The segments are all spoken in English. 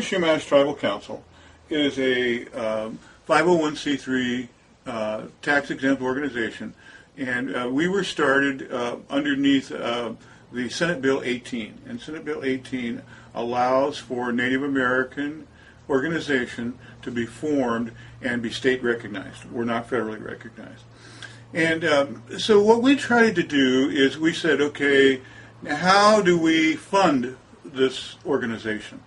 Chumash Tribal Council is a 501c3 tax-exempt organization, and we were started underneath the Senate Bill 18. And Senate Bill 18 allows for Native American organization to be formed and be state recognized. We're not federally recognized. And so what we tried to do is we said, okay, how do we fund this organization?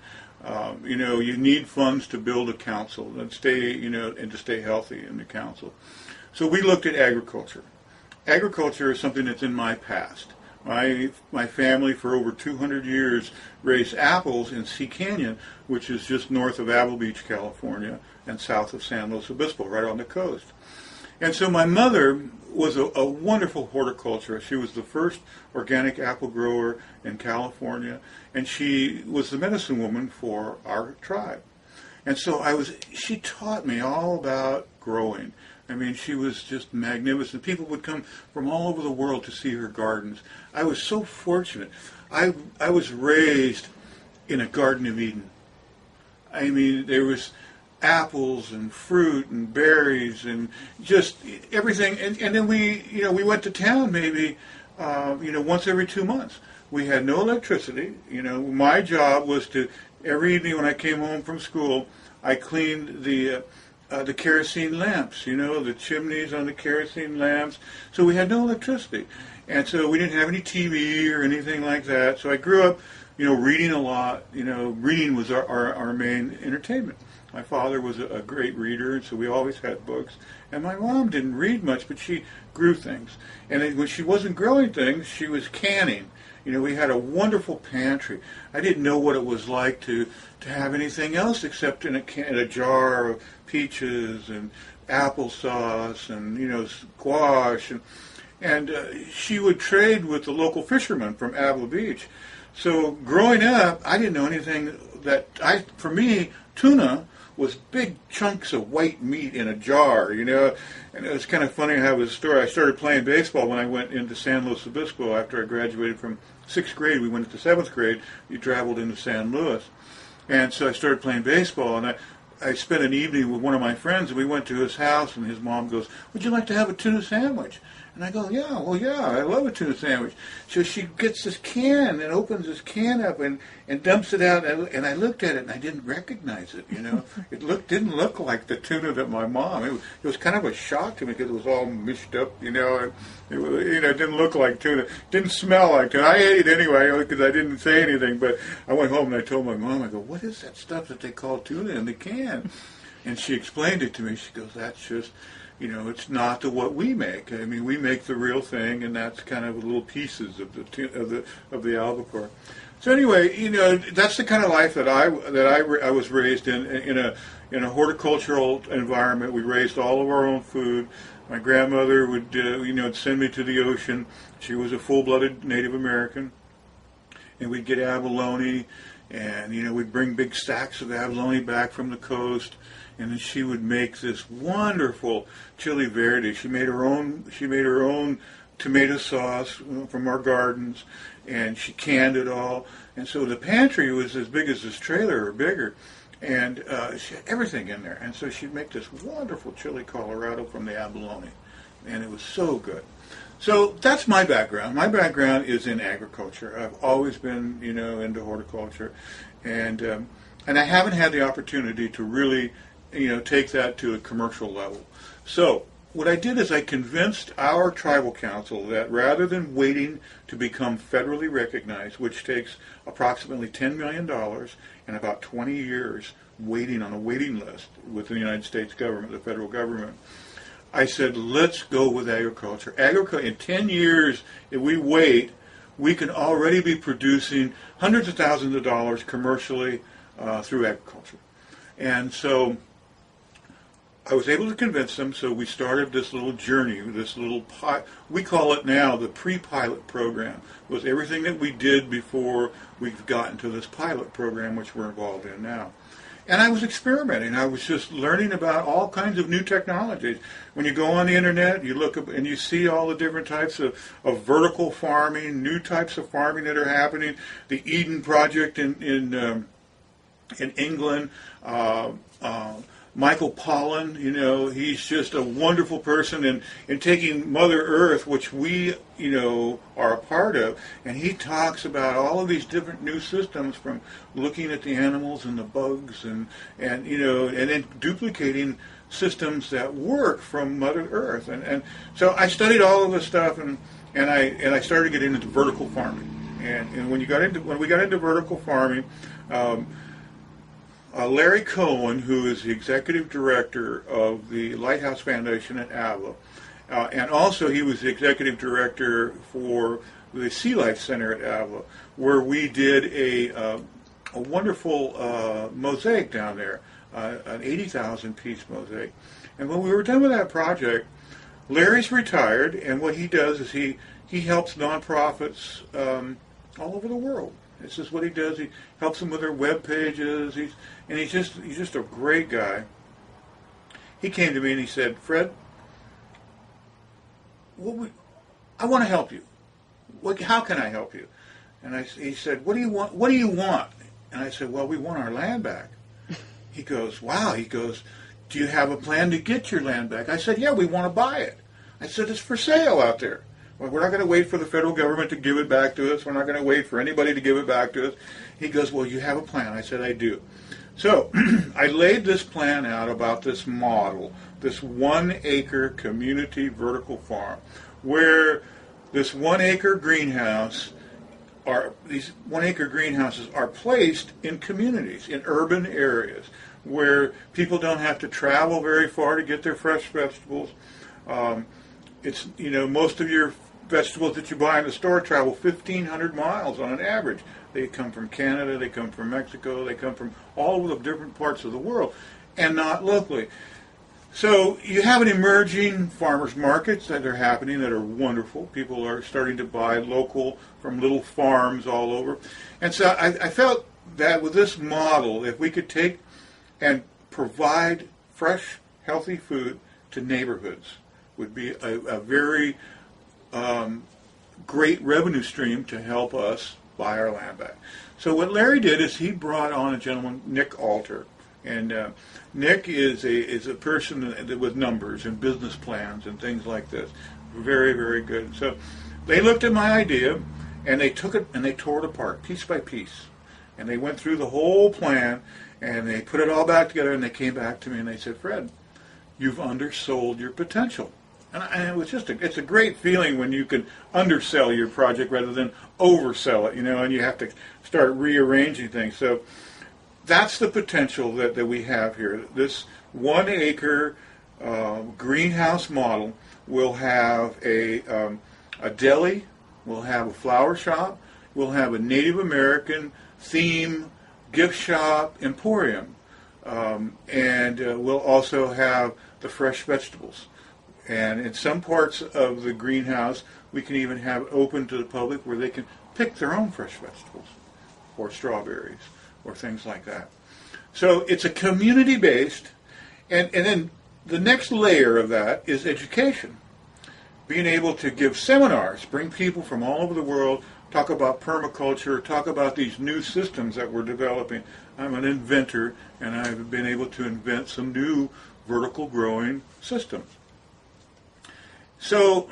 You need funds to build a council and stay, and to stay healthy in the council. So we looked at agriculture. Agriculture is something that's in my past. My family for over 200 years raised apples in Sea Canyon, which is just north of Apple Beach, California, and south of San Luis Obispo, right on the coast. And so my mother was a wonderful horticulturist. She was the first organic apple grower in California, and she was the medicine woman for our tribe. And so she taught me all about growing. I mean, she was just magnificent. People would come from all over the world to see her gardens. I was so fortunate. I was raised in a Garden of Eden. I mean, there was apples and fruit and berries and just everything. And then we went to town maybe, once every 2 months. We had no electricity. My job was to, every evening when I came home from school, I cleaned the kerosene lamps, the chimneys on the kerosene lamps. So we had no electricity. And so we didn't have any TV or anything like that. So I grew up, reading a lot. Reading was our main entertainment. My father was a great reader, and so we always had books. And my mom didn't read much, but she grew things. And when she wasn't growing things, she was canning. We had a wonderful pantry. I didn't know what it was like to have anything else except in a jar of peaches and applesauce and, squash. And she would trade with the local fishermen from Apple Beach. So growing up, I didn't know anything for me, tuna was big chunks of white meat in a jar, And it was kind of funny how it was a story. I started playing baseball when I went into San Luis Obispo after I graduated from 6th grade. We went into 7th grade. We traveled into San Luis. And so I started playing baseball, and I spent an evening with one of my friends, and we went to his house, and his mom goes, "Would you like to have a tuna sandwich?" And I go, yeah, I love a tuna sandwich. So she gets this can and opens this can up and dumps it out. And I looked at it and I didn't recognize it, It didn't look like the tuna that my mom. It was kind of a shock to me because it was all mushed up, And it didn't look like tuna. It didn't smell like tuna. I ate it anyway because I didn't say anything. But I went home and I told my mom, I go, "What is that stuff that they call tuna in the can?" And she explained it to me. She goes, "That's just... it's not what we make. I mean, we make the real thing, and that's kind of little pieces of the albacore." So anyway, that's the kind of life that I was raised in a horticultural environment. We raised all of our own food. My grandmother would send me to the ocean. She was a full-blooded Native American, and we'd get abalone, and we'd bring big stacks of abalone back from the coast. And then she would make this wonderful chili verde. She made her own tomato sauce from our gardens, and she canned it all. And so the pantry was as big as this trailer or bigger, and she had everything in there. And so she'd make this wonderful chili Colorado from the abalone, and it was so good. So that's my background. My background is in agriculture. I've always been, into horticulture, and I haven't had the opportunity to really take that to a commercial level. So what I did is I convinced our tribal council that rather than waiting to become federally recognized, which takes approximately $10 million and about 20 years waiting on a waiting list within the United States government, the federal government, I said, let's go with agriculture. Agriculture, in 10 years, if we wait, we can already be producing hundreds of thousands of dollars commercially through agriculture. And so I was able to convince them, so we started this little journey, we call it now the pre-pilot program. It was everything that we did before we've gotten to this pilot program, which we're involved in now. And I was experimenting. I was just learning about all kinds of new technologies. When you go on the internet, you look up and you see all the different types of vertical farming, new types of farming that are happening. The Eden Project in in England. Michael Pollan, he's just a wonderful person in taking Mother Earth, which we, are a part of, and he talks about all of these different new systems from looking at the animals and the bugs and then duplicating systems that work from Mother Earth. And so I studied all of this stuff and I started getting into vertical farming. And when we got into vertical farming, Larry Cohen, who is the executive director of the Lighthouse Foundation at Avila, and also he was the executive director for the Sea Life Center at Avila, where we did a wonderful mosaic down there, an 80,000 piece mosaic. And when we were done with that project, Larry's retired, and what he does is he helps nonprofits all over the world. This is what he does. He helps them with their web pages. He's just a great guy. He came to me and he said, "Fred, I want to help you. How can I help you?" And he said, "What do you want? What do you want?" And I said, "Well, we want our land back." He goes, "Wow." He goes, "Do you have a plan to get your land back?" I said, "Yeah, we want to buy it." I said, "It's for sale out there. Well, we're not going to wait for the federal government to give it back to us. We're not going to wait for anybody to give it back to us." He goes, "Well, you have a plan." I said, "I do." So I laid this plan out about this model, this 1 acre community vertical farm, where this 1 acre greenhouse, these 1 acre greenhouses are placed in communities, in urban areas, where people don't have to travel very far to get their fresh vegetables. Most of your vegetables that you buy in the store travel 1,500 miles on an average. They come from Canada, they come from Mexico, they come from all of the different parts of the world, and not locally. So you have an emerging farmers markets that are happening that are wonderful. People are starting to buy local from little farms all over. And so I felt that with this model, if we could take and provide fresh, healthy food to neighborhoods, would be a very great revenue stream to help us buy our land back. So what Larry did is he brought on a gentleman, Nick Alter, and Nick is a person with numbers and business plans and things like this. Very, very good. So they looked at my idea and they took it and they tore it apart piece by piece, and they went through the whole plan and they put it all back together, and they came back to me and they said, "Fred, you've undersold your potential." And it was it's a great feeling when you can undersell your project rather than oversell it, and you have to start rearranging things. So that's the potential that we have here. This 1 acre greenhouse model will have a deli, we'll have a flower shop, we'll have a Native American theme gift shop emporium, and we'll also have the fresh vegetables. And in some parts of the greenhouse, we can even have open to the public where they can pick their own fresh vegetables, or strawberries, or things like that. So it's a community-based, and then the next layer of that is education. Being able to give seminars, bring people from all over the world, talk about permaculture, talk about these new systems that we're developing. I'm an inventor, and I've been able to invent some new vertical growing systems. So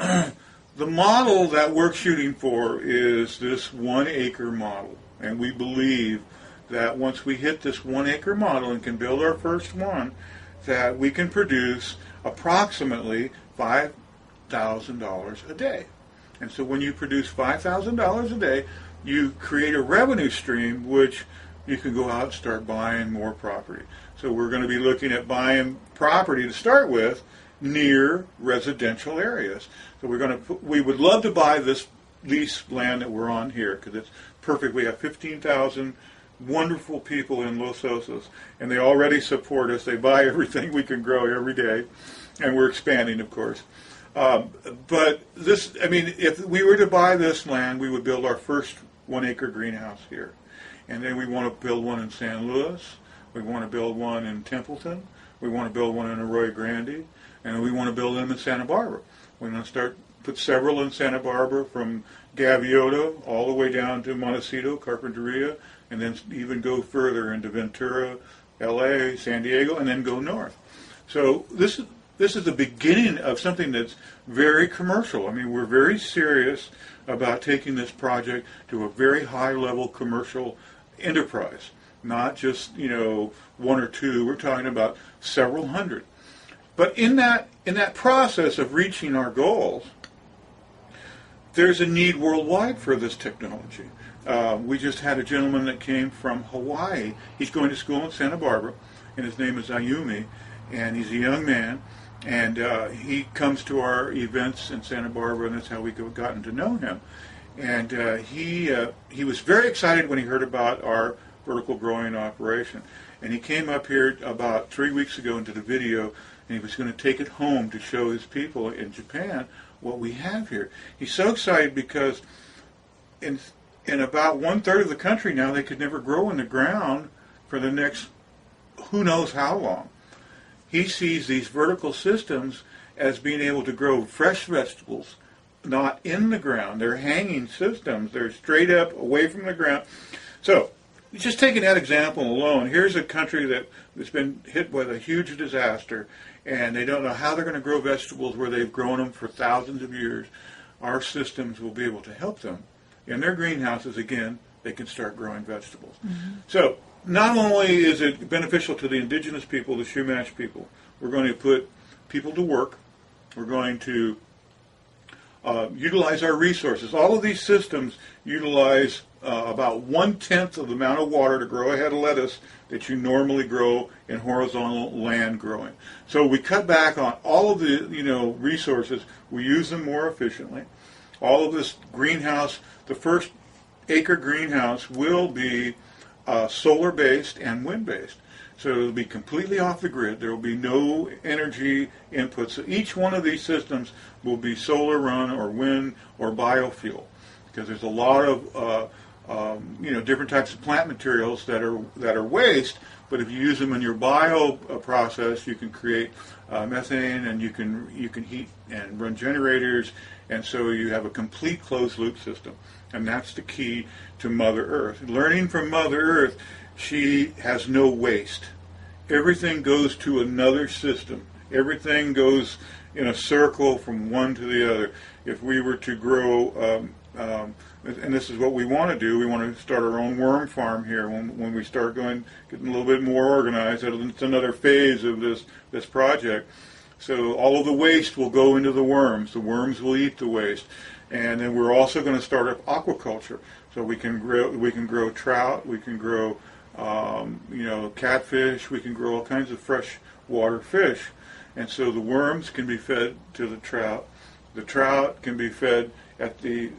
the model that we're shooting for is this 1 acre model. And we believe that once we hit this 1 acre model and can build our first one, that we can produce approximately $5,000 a day. And so when you produce $5,000 a day, you create a revenue stream which you can go out and start buying more property. So we're going to be looking at buying property to start with near residential areas. So we would love to buy this lease land that we're on here because it's perfect. We have 15,000 wonderful people in Los Osos, and they already support us. They buy everything we can grow every day, and we're expanding, of course. But if we were to buy this land, we would build our first 1 acre greenhouse here. And then we want to build one in San Luis. We want to build one in Templeton. We want to build one in Arroyo Grande. And we want to build them in Santa Barbara. We're going to put several in Santa Barbara, from Gaviota all the way down to Montecito, Carpinteria, and then even go further into Ventura, LA, San Diego, and then go north. So this is the beginning of something that's very commercial. I mean, we're very serious about taking this project to a very high-level commercial enterprise, not just, one or two. We're talking about several hundred. But in that process of reaching our goals, there's a need worldwide for this technology. We just had a gentleman that came from Hawaii. He's going to school in Santa Barbara, and his name is Ayumi, and he's a young man, and he comes to our events in Santa Barbara, and that's how we gotten to know him. And he was very excited when he heard about our vertical growing operation. And he came up here about 3 weeks ago into the video, and he was going to take it home to show his people in Japan what we have here. He's so excited because in about 1/3 of the country now, they could never grow in the ground for the next who knows how long. He sees these vertical systems as being able to grow fresh vegetables, not in the ground. They're hanging systems. They're straight up away from the ground. So, just taking that example alone, here's a country that's been hit with a huge disaster, and they don't know how they're going to grow vegetables where they've grown them for thousands of years. Our systems will be able to help them. In their greenhouses, again, they can start growing vegetables. Mm-hmm. So, not only is it beneficial to the indigenous people, the Chumash people, we're going to put people to work. We're going to utilize our resources. All of these systems utilize about 1/10 of the amount of water to grow a head of lettuce that you normally grow in horizontal land growing. So we cut back on all of the resources. We use them more efficiently. All of this greenhouse, the first acre greenhouse will be solar-based and wind-based. So it'll be completely off the grid. There will be no energy input. So each one of these systems will be solar run or wind or biofuel, because there's a lot of different types of plant materials that are waste. But if you use them in your bio process, you can create methane, and you can heat and run generators, and so you have a complete closed loop system. And that's the key to Mother Earth. Learning from Mother Earth, she has no waste. Everything goes to another system. Everything goes in a circle from one to the other. If we were to grow, and this is what we want to do, we want to start our own worm farm here when we start getting a little bit more organized. It's another phase of this project. So all of the waste will go into the worms. The worms will eat the waste. And then we're also going to start up aquaculture. So we can grow trout, we can grow catfish, we can grow all kinds of freshwater fish. And so the worms can be fed to the trout. The trout can be fed at the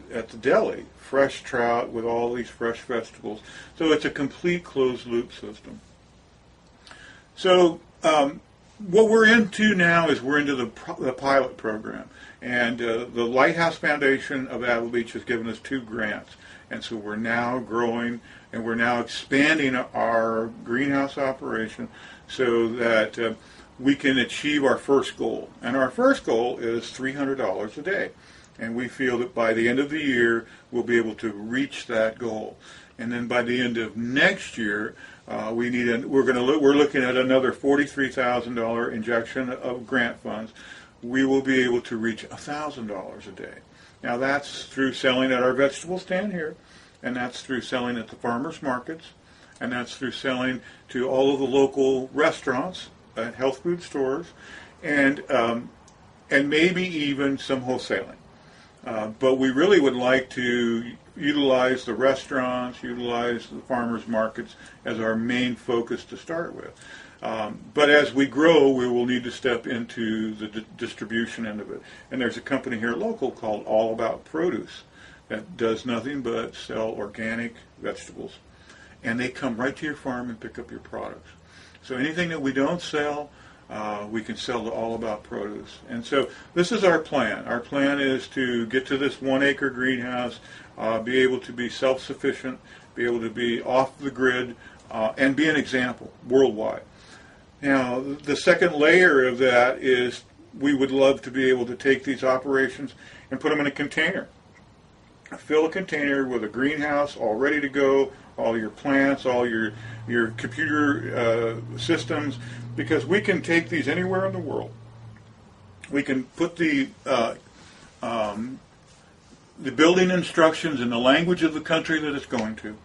deli, fresh trout with all these fresh vegetables. So it's a complete closed loop system. So what we're into now is we're into the pilot program. And the Lighthouse Foundation of Apple Beach has given us 2 grants. And so we're now growing, and we're now expanding our greenhouse operation so that we can achieve our first goal. And our first goal is $300 a day. And we feel that by the end of the year, we'll be able to reach that goal. And then by the end of next year, we're looking at another $43,000 injection of grant funds. We will be able to reach $1,000 a day. Now that's through selling at our vegetable stand here, and that's through selling at the farmers markets, and that's through selling to all of the local restaurants and health food stores, and maybe even some wholesaling. But we really would like to utilize the restaurants, utilize the farmers markets as our main focus to start with. But as we grow, we will need to step into the distribution end of it. And there's a company here local called All About Produce that does nothing but sell organic vegetables. And they come right to your farm and pick up your products. So anything that we don't sell, we can sell to All About Produce. And so this is our plan. Our plan is to get to this 1 acre greenhouse, be able to be self-sufficient, be able to be off the grid, and be an example worldwide. Now, the second layer of that is we would love to be able to take these operations and put them in a container. Fill a container with a greenhouse all ready to go, all your plants, all your computer systems, because we can take these anywhere in the world. We can put the building instructions in the language of the country that it's going to.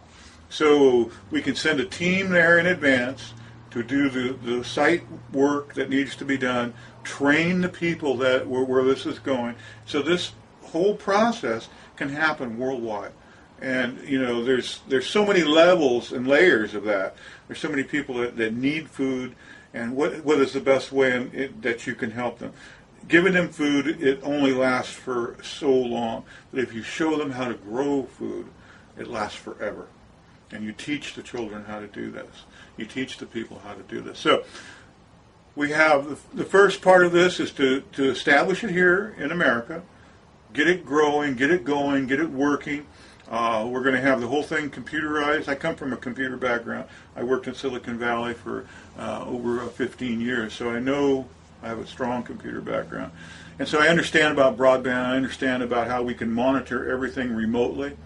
So we can send a team there in advance to do the site work that needs to be done, train the people that where this is going. So this whole process can happen worldwide. And there's so many levels and layers of that. There's so many people that need food, and what is the best way that you can help them? Giving them food, it only lasts for so long. But if you show them how to grow food, it lasts forever. And you teach the children how to do this. You teach the people how to do this. So we have the first part of this is to establish it here in America, get it growing, get it going, get it working. We're going to have the whole thing computerized. I come from a computer background. I worked in Silicon Valley for over 15 years, so I have a strong computer background. And so I understand about broadband. I understand about how we can monitor everything remotely.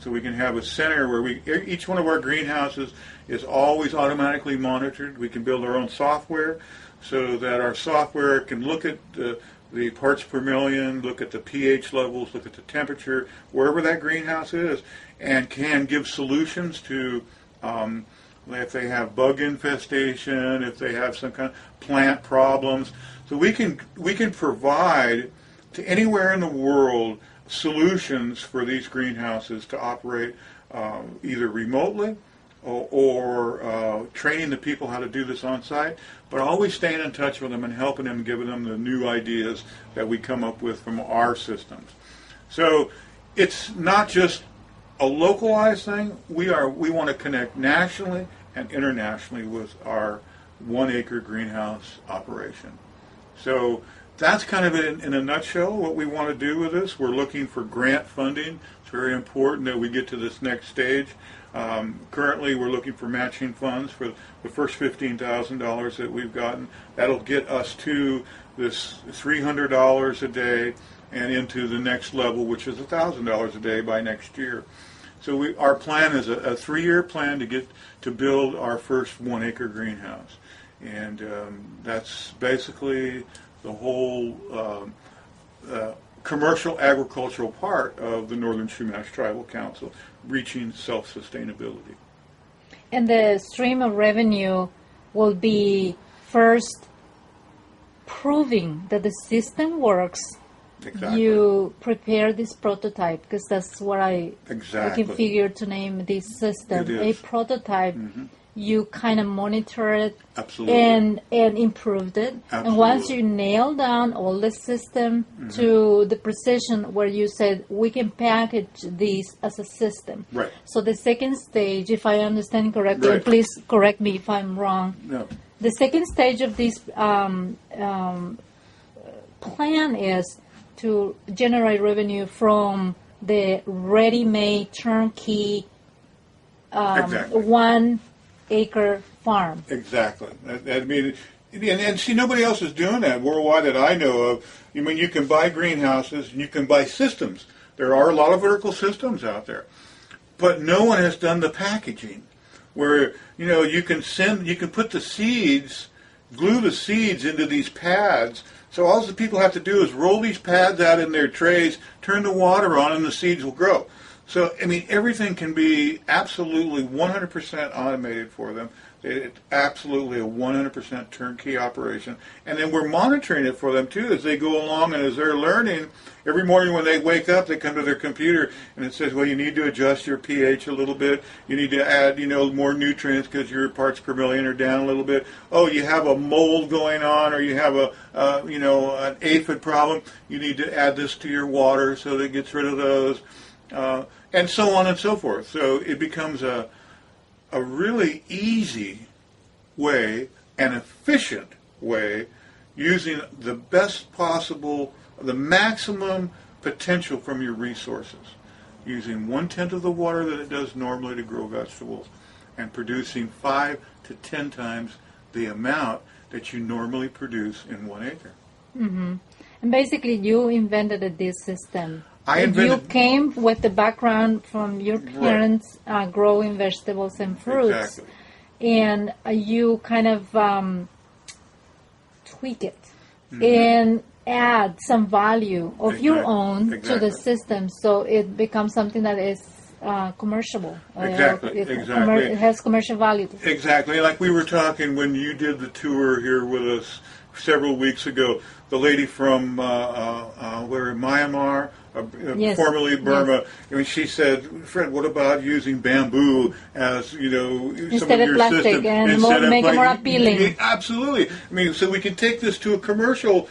So we can have a center where each one of our greenhouses is always automatically monitored. We can build our own software so that our software can look at the parts per million, look at the pH levels, look at the temperature, wherever that greenhouse is, and can give solutions to if they have bug infestation, if they have some kind of plant problems. So we can provide to anywhere in the world solutions for these greenhouses to operate either remotely or training the people how to do this on site, but always staying in touch with them and helping them, giving them the new ideas that we come up with from our systems. So it's not just a localized thing. We want to connect nationally and internationally with our 1 acre greenhouse operation. So that's kind of in a nutshell what we want to do with this. We're looking for grant funding. It's very important that we get to this next stage. Currently, we're looking for matching funds for the first $15,000 that we've gotten. That'll get us to this $300 a day and into the next level, which is $1,000 a day by next year. So our plan is a 3-year plan to build our first 1 acre greenhouse, and that's basically the whole commercial agricultural part of the Northern Chumash Tribal Council, reaching self-sustainability. And the stream of revenue will be first proving that the system works. Exactly. You prepare this prototype, because that's what I can figure to name this system. A prototype. Mm-hmm. You kind of monitor it. Absolutely. and improved it. Absolutely. And once you nail down all the system mm-hmm. to the precision where you said we can package these as a system. Right. So the second stage, if I understand correctly, right. please correct me if I'm wrong. No. The second stage of this plan is to generate revenue from the ready-made turnkey exactly. 1 acre farm. Exactly. I mean, and see, nobody else is doing that worldwide that I know of. I mean, you can buy greenhouses and you can buy systems. There are a lot of vertical systems out there, but no one has done the packaging where you can put the seeds, glue the seeds into these pads. So all the people have to do is roll these pads out in their trays, turn the water on, and the seeds will grow. So, I mean, everything can be absolutely 100% automated for them. It's absolutely a 100% turnkey operation. And then we're monitoring it for them, too, as they go along and as they're learning. Every morning when they wake up, they come to their computer, and it says, well, you need to adjust your pH a little bit. You need to add, more nutrients because your parts per million are down a little bit. Oh, you have a mold going on, or you have an aphid problem. You need to add this to your water so that it gets rid of those. And so on and so forth. So it becomes a really easy way, an efficient way, using the best possible, the maximum potential from your resources, using 1/10 of the water that it does normally to grow vegetables, and producing 5 to 10 times the amount that you normally produce in 1 acre. Mm-hmm. And basically, you invented this system. You came with the background from your parents growing vegetables and fruits, exactly. and you kind of tweak it and add some value of your own to the system, so it becomes something that is commercial. It has commercial value. Exactly. Like we were talking when you did the tour here with us several weeks ago, the lady from Myanmar, formerly Burma. Yes. I mean, she said, "Fred, what about using bamboo as instead of plastic system, and make it more appealing?" Absolutely. I mean, so we can take this to a commercial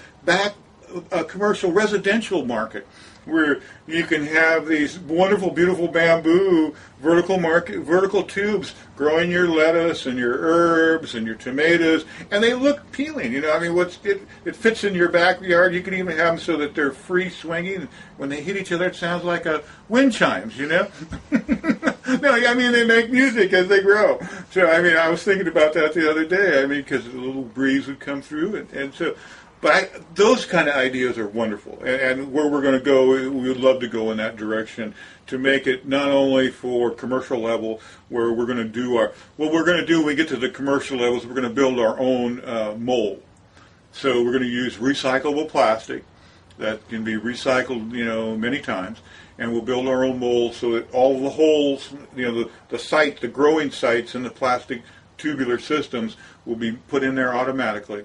residential market, where you can have these wonderful, beautiful bamboo vertical tubes growing your lettuce and your herbs and your tomatoes, and they look appealing. I mean, it fits in your backyard. You can even have them so that they're free swinging. When they hit each other, it sounds like wind chimes. No, I mean they make music as they grow. So I mean, I was thinking about that the other day. I mean, because a little breeze would come through, and so. But those kind of ideas are wonderful, and where we're going to go, we would love to go in that direction to make it not only for commercial level, where we're going to do what we're going to do when we get to the commercial levels, we're going to build our own mold. So we're going to use recyclable plastic that can be recycled, many times, and we'll build our own mold so that all the holes, the growing sites in the plastic tubular systems will be put in there automatically.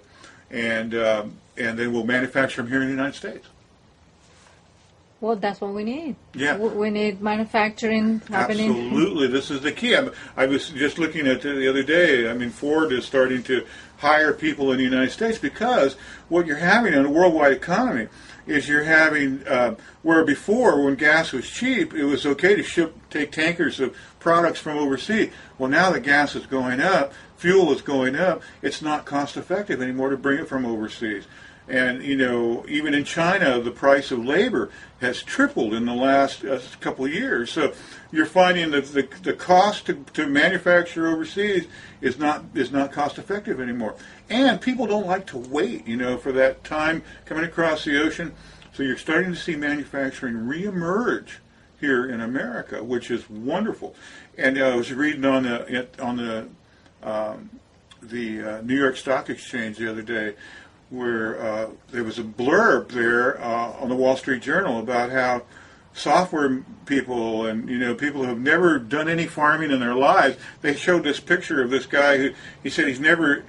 And then we'll manufacture them here in the United States. Well, that's what we need. Yeah. We need manufacturing happening. Absolutely. This is the key. I was just looking at it the other day. I mean, Ford is starting to hire people in the United States because what you're having in a worldwide economy is you're having, where before, when gas was cheap, it was okay to take tankers of products from overseas. Well, now that gas is going up, fuel is going up, it's not cost effective anymore to bring it from overseas. And, even in China, the price of labor has tripled in the last couple of years. So you're finding that the cost to manufacture overseas is not cost effective anymore. And people don't like to wait, for that time coming across the ocean. So you're starting to see manufacturing reemerge here in America, which is wonderful. And I was reading on the New York Stock Exchange the other day, where there was a blurb there on the Wall Street Journal about how software people and people who have never done any farming in their lives, they showed this picture of this guy who he said he never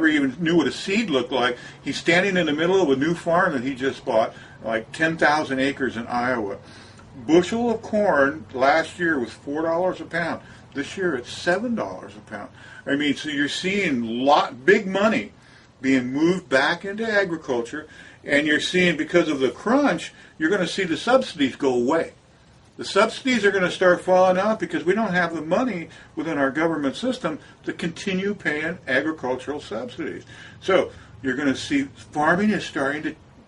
even knew what a seed looked like. He's standing in the middle of a new farm that he just bought, like 10,000 acres in Iowa. Bushel of corn last year was $4 a pound. This year it's $7 a pound. I mean, so you're seeing big money being moved back into agriculture, and you're seeing, because of the crunch, you're going to see the subsidies go away. The subsidies are going to start falling off because we don't have the money within our government system to continue paying agricultural subsidies. So you're going to see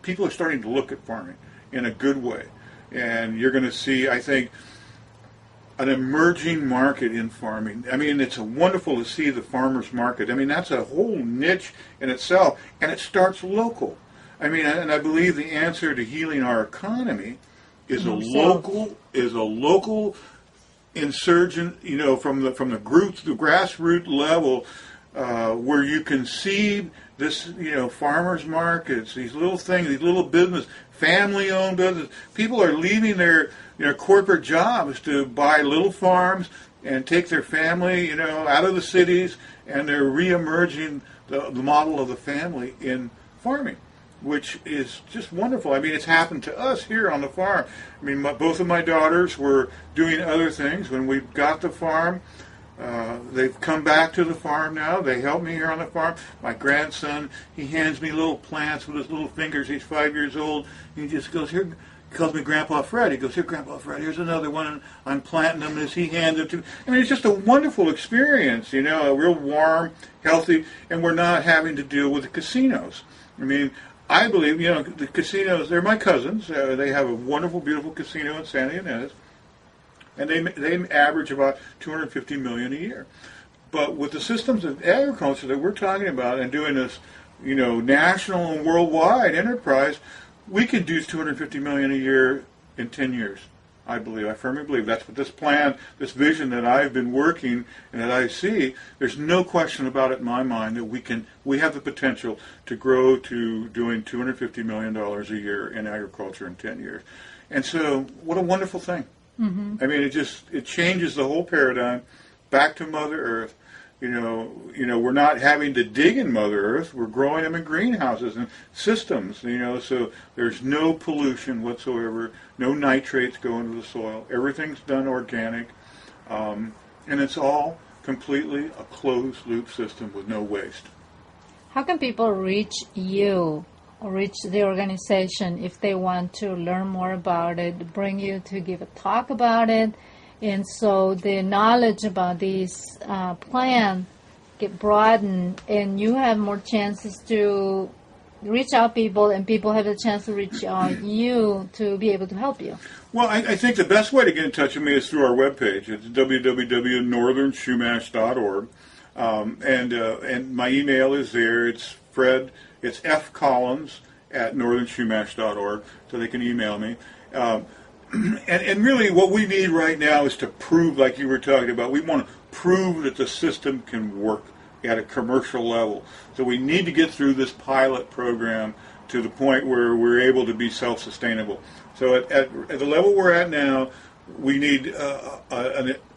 people are starting to look at farming in a good way. And you're going to see, I think, an emerging market in farming. I mean, it's wonderful to see the farmer's market. I mean, that's a whole niche in itself, and it starts local. I mean, and I believe the answer to healing our economy is a local insurgent, from the grassroots level, where you can see this, farmers markets, these little things, these little business, family-owned business. People are leaving their corporate jobs to buy little farms and take their family, out of the cities, and they're re-emerging the model of the family in farming, which is just wonderful. I mean, it's happened to us here on the farm. I mean, both of my daughters were doing other things when we got the farm. They've come back to the farm now. They help me here on the farm. My grandson, he hands me little plants with his little fingers. He's 5 years old. He just goes, here, he calls me Grandpa Fred. He goes, here, Grandpa Fred, here's another one. And I'm planting them as he hands them to me. I mean, it's just a wonderful experience, a real warm, healthy, and we're not having to deal with the casinos. I mean, I believe, the casinos, they're my cousins. They have a wonderful, beautiful casino in Santa Ynez. And they average about $250 million a year. But with the systems of agriculture that we're talking about and doing this, national and worldwide enterprise, we could do $250 million a year in 10 years. I firmly believe that's what this plan, this vision that I've been working and that I see, there's no question about it in my mind that we have the potential to grow to doing $250 million a year in agriculture in 10 years. And so, what a wonderful thing. Mm-hmm. I mean, it changes the whole paradigm back to Mother Earth. You know, we're not having to dig in Mother Earth. We're growing them in greenhouses and systems, so there's no pollution whatsoever, no nitrates go into the soil. Everything's done organic, and it's all completely a closed-loop system with no waste. How can people reach you or reach the organization if they want to learn more about it, bring you to give a talk about it? And so the knowledge about this plan get broadened, and you have more chances to reach out people, and people have a chance to reach out you to be able to help you. Well, I think the best way to get in touch with me is through our webpage. It's www.northernschumash.org, and my email is there. It's fcollins@northernschumash.org, so they can email me. And really what we need right now is to prove, like you were talking about, we want to prove that the system can work at a commercial level. So we need to get through this pilot program to the point where we're able to be self-sustainable. So at the level we're at now, we need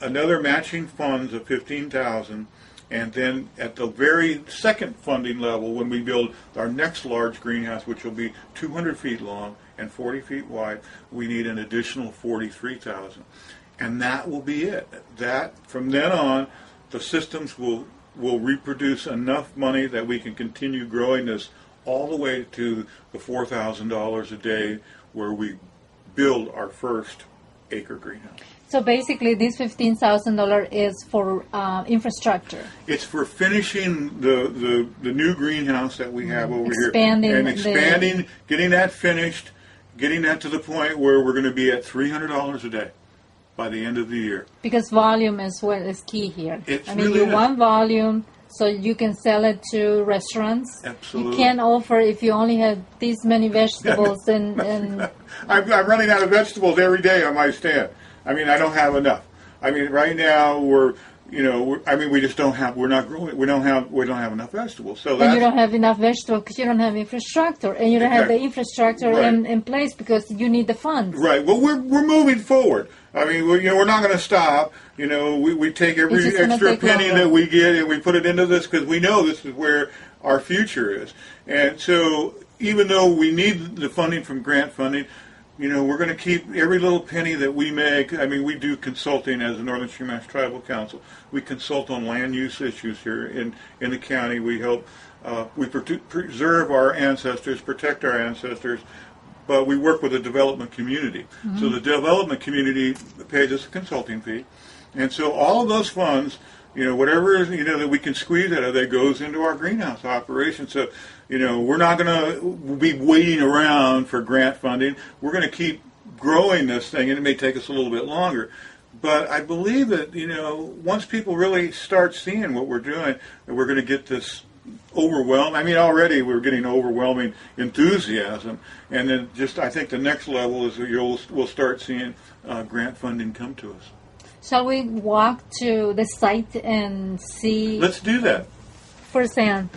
another matching funds of $15,000. And then at the very second funding level, when we build our next large greenhouse, which will be 200 feet long and 40 feet wide, we need an additional $43,000. And that will be it. That, from then on, the systems will reproduce enough money that we can continue growing this all the way to the $4,000 a day where we build our first acre greenhouse. So basically, this $15,000 is for infrastructure. It's for finishing the new greenhouse that we have over here. Expanding, getting that finished, getting that to the point where we're going to be at $300 a day by the end of the year. Because volume is what is key here. You want volume so you can sell it to restaurants. Absolutely. You can't offer if you only have these many vegetables and I'm running out of vegetables every day on my stand. I don't have enough. Right now we just don't have. We're not growing. We don't have enough vegetables. So and you don't have enough vegetables because you don't have infrastructure, and you don't have the infrastructure in place because you need the funds. Right. Well, we're moving forward. We're not going to stop. We take every extra penny that we get and we put it into this because we know this is where our future is. And so, even though we need the funding from grant funding, we're going to keep every little penny that we make. We do consulting as the Northern Chumash Tribal Council. We consult on land use issues here in the county. We help, we preserve our ancestors, protect our ancestors, but we work with the development community. Mm-hmm. So the development community pays us a consulting fee. And so all of those funds, whatever, that we can squeeze out of that goes into our greenhouse operation. So, we're not going to be waiting around for grant funding. We're going to keep growing this thing, and it may take us a little bit longer. But I believe that, once people really start seeing what we're doing, that we're going to get this overwhelming. Already we're getting overwhelming enthusiasm. And then I think the next level is that we'll start seeing grant funding come to us. Shall we walk to the site and see? Let's do that. Firsthand.